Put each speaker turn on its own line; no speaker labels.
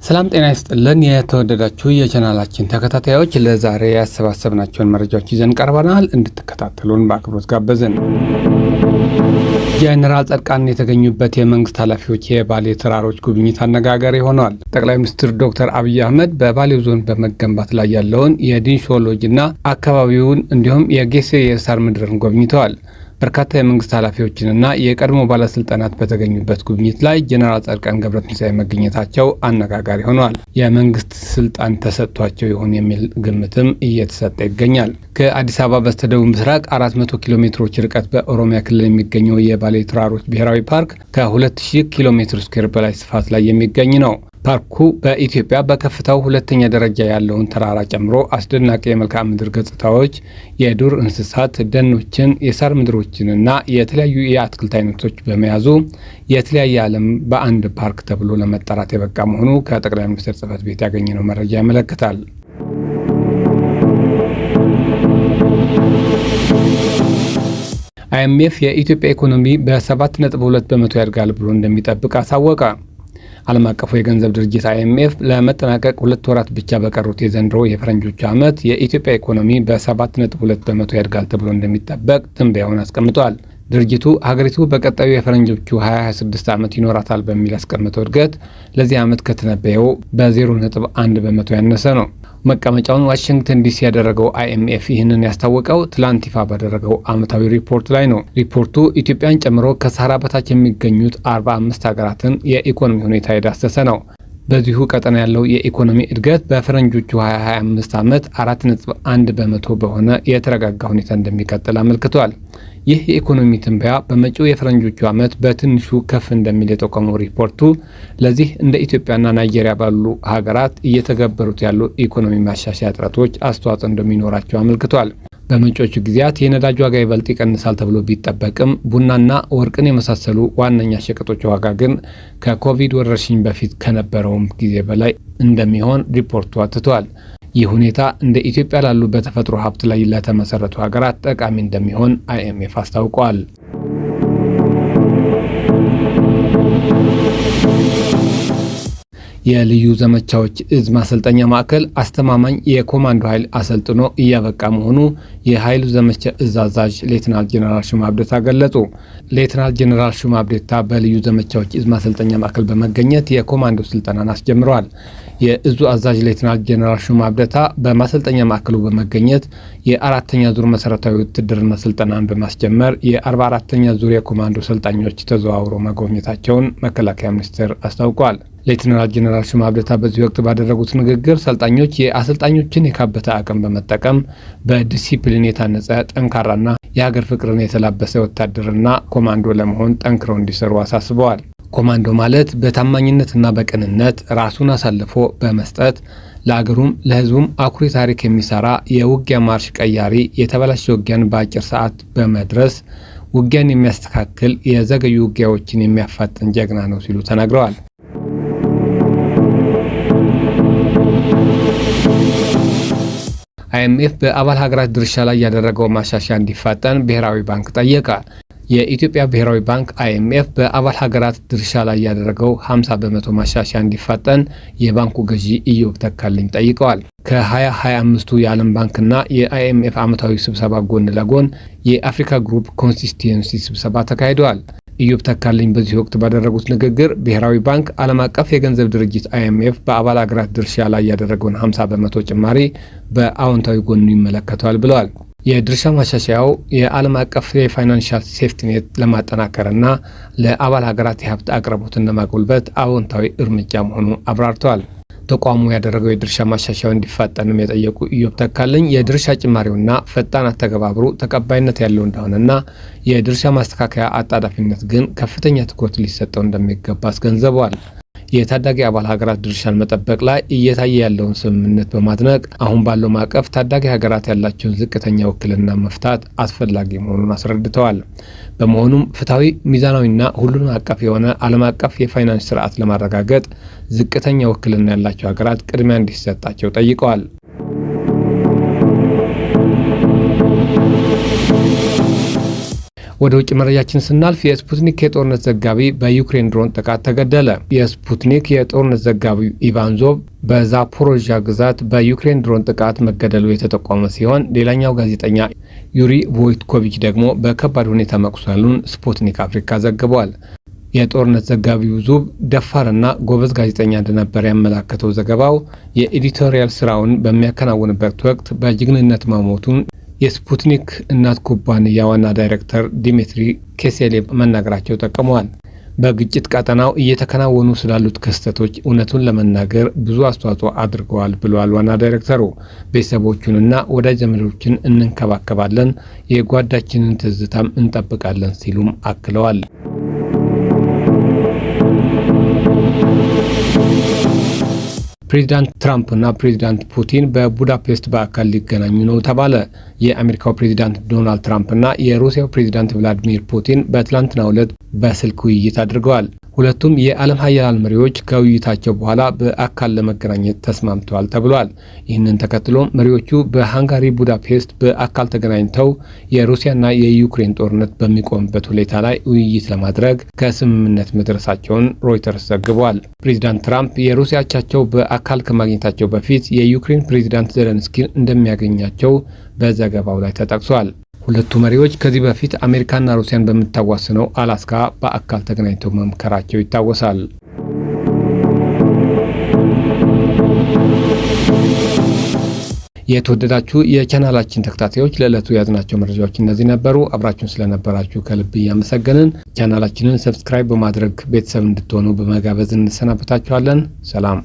ሰላም ጤና ይስጥልን የተወደዳችሁ የቻናላችን ተከታታዮች ለዛሬ ያሰባሰብናቸውን መረጃዎች ይዘን ቀርበናል። እንድትከታተሉን በአክብሮት ጋበዝን። ጀነራል ጻድቃን የተገኙበት የመንግስት ኃላፊዎች የባሌ ተራሮች ጉብኝት አነጋጋሪ ሆኗል። ጠቅላይ ሚኒስትር ዶክተር አብይ አህመድ በባሌው ዞን በመገንባት ላይ ያለውን የዲንሾ ሎጅና አካባቢውን እንዲሁም የጌሴ የሳር ምድርን ጎብኝተዋል። በርካታ የመንግስት ኃላፊዎችንና የቀድሞ ባለስልጣናት በተገኙበት ጉብኝት ላይ ጀነራል ጻድቃን ገብረትንሳኤ መገኘታቸው አነጋጋሪ ሆኗል። የመንግስት ስልጣን ተሰጥቷቸው ይሆን የሚል ግምትም እየተሰጠ ይገኛል። ከአዲስ አበባ በስተደቡብ ምስራቅ 400 ኪሎ ሜትሮች ርቀት በኦሮሚያ ክልል የሚገኘው የባሌ ተራሮች ብሔራዊ ፓርክ ከ2000 ኪሎ ሜትር ስኩዌር በላይ ስፋት ላይ የሚገኝ ነው። ፓርኩ በኢትዮጵያ በከፍታው ሁለተኛ ደረጃ ያለውን ተራራ ጨምሮ አስደናቂ የመልክዓ ምድር ገጽታዎች፣ የዱር እንስሳት ደኖችን፣ የሳር ምድሮችንና የተለያዩ የአትክልት አይነቶች በመያዙ የተለያየ ዓለም በአንድ ፓርክ ተብሎ ለመጠራት የበቃ መሆኑ ከጠቅላይ ሚኒስትር ጽሕፈት ቤት ያገኘነው መረጃ ያመለክታል። አይኤምኤፍ የኢትዮጵያ ኢኮኖሚ በ7.2 በመቶ ያድጋል ብሎ እንደሚጠብቅ አሳወቀ። ዓለም አቀፉ የገንዘብ ድርጅት አይኤምኤፍ ለመጠናቀቅ 2 ወራት ብቻ በቀሩት የዘንድሮ የፈረንጆች ዓመት የኢትዮጵያ ኢኮኖሚ በ7.2 በመቶ ያድጋል ተብሎ እንደሚጠበቅ ትንበያውን አስቀምጧል። ድርጅቱ ሀገሪቱ በቀጣዩ የፈረንጆቹ 2026 ዓመት ይኖራታል በሚል ያስቀመጠው እድገት ለዚህ ዓመት ከተነበየው በ0.1 በመቶ ያነሰ ነው። መቀመጫውን ዋሽንግተን ዲሲ ያደረገው አይኤምኤፍ ይህንን ያስታወቀው ትላንት ይፋ ባደረገው ዓመታዊ ሪፖርት ላይ ነው። ሪፖርቱ ኢትዮጵያን ጨምሮ ከሰሃራ በታች የሚገኙት 45 ሀገራትን የኢኮኖሚ ሁኔታ የዳሰሰ ነው። በዚሁ ቀጠና ያለው የኢኮኖሚ እድገት በፈረንጆቹ 2025 ዓመት 4.1 በመቶ በሆነ የተረጋጋ ሁኔታ እንደሚቀጥል አመልክቷል። ይህ የኢኮኖሚ ትንበያ በመጪው የፈረንጆቹ ዓመት በትንሹ ከፍ እንደሚል የጠቆመው ሪፖርቱ ለዚህ እንደ ኢትዮጵያና ናይጄሪያ ባሉ ሀገራት እየተገበሩት ያሉ ኢኮኖሚ ማሻሻያ ጥረቶች አስተዋጽኦ እንደሚኖራቸው አመልክቷል። በመጪዎቹ ጊዜያት የነዳጅ ዋጋ ይበልጥ ይቀንሳል ተብሎ ቢጠበቅም ቡናና ወርቅን የመሳሰሉ ዋነኛ ሸቀጦች ዋጋ ግን ከኮቪድ ወረርሽኝ በፊት ከነበረውም ጊዜ በላይ እንደሚሆን ሪፖርቱ አትቷል። ይህ ሁኔታ እንደ ኢትዮጵያ ላሉ በተፈጥሮ ሀብት ላይ ለተመሰረቱ ሀገራት ጠቃሚ እንደሚሆን አይኤምኤፍ አስታውቋል። የልዩ ዘመቻዎች እዝ ማሰልጠኛ ማዕከል አስተማማኝ የኮማንዶ ኃይል አሰልጥኖ እያበቃ መሆኑ የኃይሉ ዘመቻ እዝ አዛዥ ሌተናል ጄኔራል ሹማ አብደታ ገለጹ። ሌተናል ጄኔራል ሹማ አብደታ በልዩ ዘመቻዎች እዝ ማሰልጠኛ ማዕከል በመገኘት የኮማንዶ ስልጠናን አስጀምረዋል። የእዙ አዛዥ ሌተናል ጄኔራል ሹማ አብደታ በማሰልጠኛ ማዕከሉ በመገኘት የ4ኛ ዙር መሰረታዊ ውትድርና ስልጠናን በማስጀመር የ44ኛ ዙር የኮማንዶ ሰልጣኞች ተዘዋውረው መጎብኘታቸውን መከላከያ ሚኒስቴር አስታውቋል። ሌተናል ጄኔራል ሹማ አብደታ በዚህ ወቅት ባደረጉት ንግግር ሰልጣኞች የአሰልጣኞችን የካበተ አቅም በመጠቀም በዲሲፕሊን የታነጸ ጠንካራና የሀገር ፍቅርን የተላበሰ ወታደርና ኮማንዶ ለመሆን ጠንክረው እንዲሰሩ አሳስበዋል። ኮማንዶ ማለት በታማኝነትና በቅንነት ራሱን አሳልፎ በመስጠት ለአገሩም ለሕዝቡም አኩሪ ታሪክ የሚሰራ የውጊያ ማርሽ ቀያሪ፣ የተበላሸ ውጊያን በአጭር ሰዓት በመድረስ ውጊያን የሚያስተካክል፣ የዘገዩ ውጊያዎችን የሚያፋጥን ጀግና ነው ሲሉ ተናግረዋል። አይኤምኤፍ በአባል ሀገራት ድርሻ ላይ ያደረገው ማሻሻያ እንዲፋጠን ብሔራዊ ባንክ ጠየቀ። የኢትዮጵያ ብሔራዊ ባንክ አይኤምኤፍ በአባል ሀገራት ድርሻ ላይ ያደረገው 50 በመቶ ማሻሻያ እንዲፋጠን የባንኩ ገዢ ኢዮብ ተካልኝ ጠይቀዋል። ከ2025ቱ የዓለም ባንክና የአይኤምኤፍ ዓመታዊ ስብሰባ ጎን ለጎን የአፍሪካ ግሩፕ ኮንሲስቲንሲ ስብሰባ ተካሂደዋል። ኢዮብ ተካልኝ በዚህ ወቅት ባደረጉት ንግግር ብሔራዊ ባንክ ዓለም አቀፍ የገንዘብ ድርጅት አይኤምኤፍ በአባል ሀገራት ድርሻ ላይ ያደረገውን 50 በመቶ ጭማሪ በአዎንታዊ ጎኑ ይመለከተዋል ብለዋል። የድርሻ ማሻሻያው የዓለም አቀፍ የፋይናንሻል ሴፍቲኔት ለማጠናከርና ለአባል ሀገራት የሀብት አቅርቦትን ለማጎልበት አዎንታዊ እርምጃ መሆኑ አብራርተዋል። ተቋሙ ያደረገው የድርሻ ማሻሻያው እንዲፋጠንም የጠየቁ ኢዮብ ተካልኝ የድርሻ ጭማሪውና ፈጣን አተገባበሩ ተቀባይነት ያለው እንደሆነና የድርሻ ማስተካከያ አጣዳፊነት ግን ከፍተኛ ትኩረት ሊሰጠው እንደሚገባ አስገንዝበዋል። የታዳጊ አባል ሀገራት ድርሻን መጠበቅ ላይ እየታየ ያለውን ስምምነት በማድነቅ አሁን ባለው ማዕቀፍ ታዳጊ ሀገራት ያላቸውን ዝቅተኛ ውክልና መፍታት አስፈላጊ መሆኑን አስረድተዋል። በመሆኑም ፍትሐዊ፣ ሚዛናዊና ሁሉን አቀፍ የሆነ ዓለም አቀፍ የፋይናንስ ስርዓት ለማረጋገጥ ዝቅተኛ ውክልና ያላቸው ሀገራት ቅድሚያ እንዲሰጣቸው ጠይቀዋል። ወደ ውጭ መረጃችን ስናልፍ የስፑትኒክ የጦርነት ዘጋቢ በዩክሬን ድሮን ጥቃት ተገደለ። የስፑትኒክ የጦርነት ዘጋቢው ኢቫንዞቭ በዛፖሮዥያ ግዛት በዩክሬን ድሮን ጥቃት መገደሉ የተጠቆመ ሲሆን ሌላኛው ጋዜጠኛ ዩሪ ቮይትኮቪች ደግሞ በከባድ ሁኔታ መቁሰሉን ስፑትኒክ አፍሪካ ዘግቧል። የጦርነት ዘጋቢው ዙብ ደፋርና ጎበዝ ጋዜጠኛ እንደነበር ያመላከተው ዘገባው የኤዲቶሪያል ስራውን በሚያከናውንበት ወቅት በጀግንነት መሞቱን የስፑትኒክ እናት ኩባንያ ዋና ዳይሬክተር ዲሚትሪ ኬሴሌቭ መናገራቸው ጠቅመዋል። በግጭት ቀጠናው እየተከናወኑ ስላሉት ክስተቶች እውነቱን ለመናገር ብዙ አስተዋጽኦ አድርገዋል ብለዋል ዋና ዳይሬክተሩ። ቤተሰቦቹንና ወዳጅ ዘመዶችን እንንከባከባለን፣ የጓዳችንን ትዝታም እንጠብቃለን ሲሉም አክለዋል። ፕሬዚዳንት ትራምፕ እና ፕሬዚዳንት ፑቲን በቡዳፔስት በአካል ሊገናኙ ነው ተባለ። የአሜሪካው ፕሬዚዳንት ዶናልድ ትራምፕ እና የሩሲያው ፕሬዚዳንት ቭላዲሚር ፑቲን በትላንትናው ዕለት በስልክ ውይይት አድርገዋል። ሁለቱም የዓለም ሀያላን መሪዎች ከውይይታቸው በኋላ በአካል ለመገናኘት ተስማምተዋል ተብሏል። ይህንን ተከትሎ መሪዎቹ በሃንጋሪ ቡዳፔስት በአካል ተገናኝተው የሩሲያና የዩክሬን ጦርነት በሚቆምበት ሁኔታ ላይ ውይይት ለማድረግ ከስምምነት መድረሳቸውን ሮይተርስ ዘግቧል። ፕሬዚዳንት ትራምፕ የሩሲያ አቻቸው በአካል ከማግኘታቸው በፊት የዩክሬን ፕሬዚዳንት ዜሌንስኪን እንደሚያገኛቸው በዘገባው ላይ ተጠቅሷል። ሁለቱ መሪዎች ከዚህ በፊት አሜሪካና ሩሲያን በምታዋስነው አላስካ በአካል ተገናኝተው መምከራቸው ይታወሳል። የተወደዳችሁ የቻናላችን ተከታታዮች ለዕለቱ ያዝናቸው መረጃዎች እነዚህ ነበሩ። አብራችሁን ስለነበራችሁ ከልብ እያመሰገንን ቻናላችንን ሰብስክራይብ በማድረግ ቤተሰብ እንድትሆኑ በመጋበዝ እንሰናበታችኋለን። ሰላም።